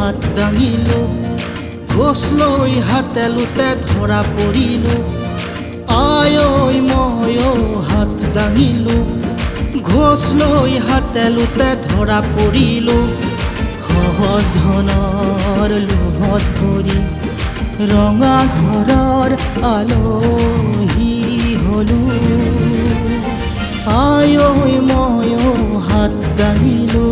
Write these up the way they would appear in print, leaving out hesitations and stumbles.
হাত দাঙিলো, ঘোষ লৈ হাতে লোতে ধৰা পৰিলো। আই ঐ মই হাত দাঙিলো, ঘোষ লৈ হাতে লোতে ধৰা পৰিলো। সহজ ধনৰ লোভত পৰি ৰঙা ঘৰৰ আলহী হলো। আই ঐ মই হাত দাঙিলো।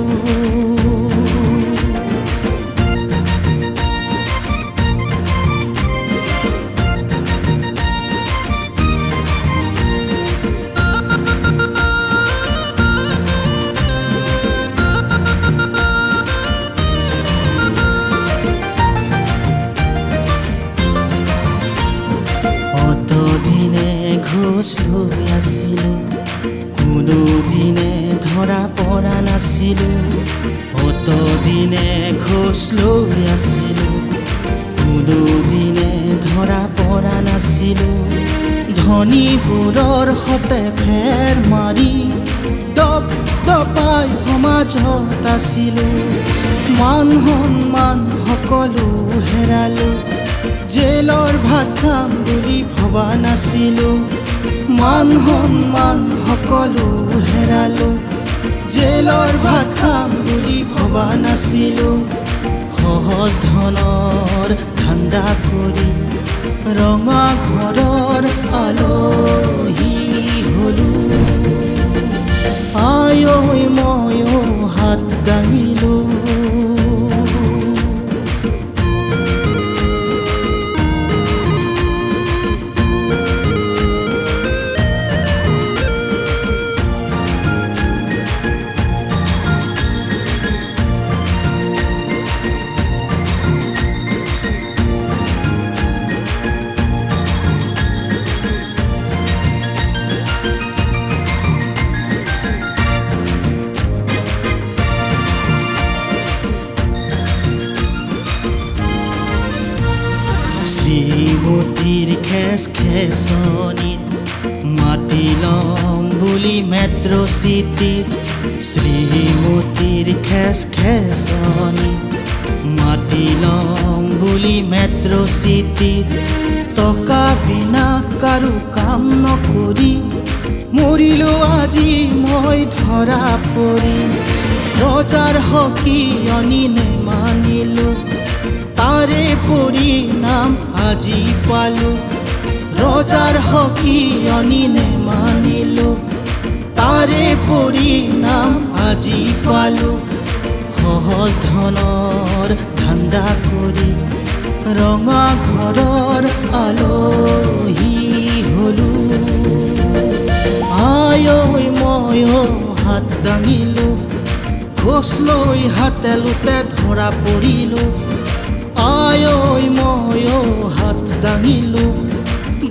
অতদিনে ঘোষ লৈ আছিলো, কোনোদিনে ধৰা পৰা নাছিলো। অতদিনে ঘোষ লৈ আছিলো, কোনোদিনে ধৰা পৰা নাছিলো। ধনীবোৰৰ সতে ফেৰ মাৰি দপ দপাই সমাজত আছিলো। মান সন্মান সকলো হেৰালো, জেলৰ ভাত খাম বুলি ভবা নাছিলো। মান সন্মান সকলো হেৰালো, জেলৰ ভাত খাম বুলি ভবা নাছিলো। সহজ ধনৰ ধান্দা কৰি ৰঙা ঘৰৰ আলহী হলো। আই ঐ মই হাত দাঙিলো। শ্ৰীমতীৰ খেচ খেচনিত মাতি ল'ম বুলি মেট্ৰ' চিটিত। শ্ৰীমতীৰ খেচ খেচনিত মাতি ল'ম বুলি মেট্ৰ' চিটিত। টকা বিনা কাৰো কাম নকৰি মৰিলো আজি মই ধৰা পৰি। ৰজাৰ সকিয়নি নেমানিলো, তাৰে পৰিণাম আজি পালো। ৰজাৰ সকিয়নি নেমানিলো, তাৰে পৰিণাম আজি পালো। সহজ ধনৰ ধান্দা কৰি ৰঙা ঘৰৰ আলহী হলো। আই ঐ মই হাত দাঙিলো, ঘোষ লৈ হাতে লোতে ধৰা পৰিলো। আই ঐ মই হাত দাঙিলো,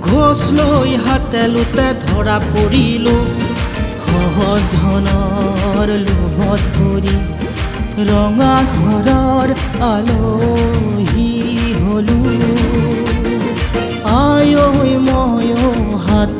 ঘোষ লৈ হাতে লোতে ধৰা পৰিলো। সহজ ধনৰ লোভত পৰি ৰঙা ঘৰৰ আলহী হলো। আই ঐ মই হাত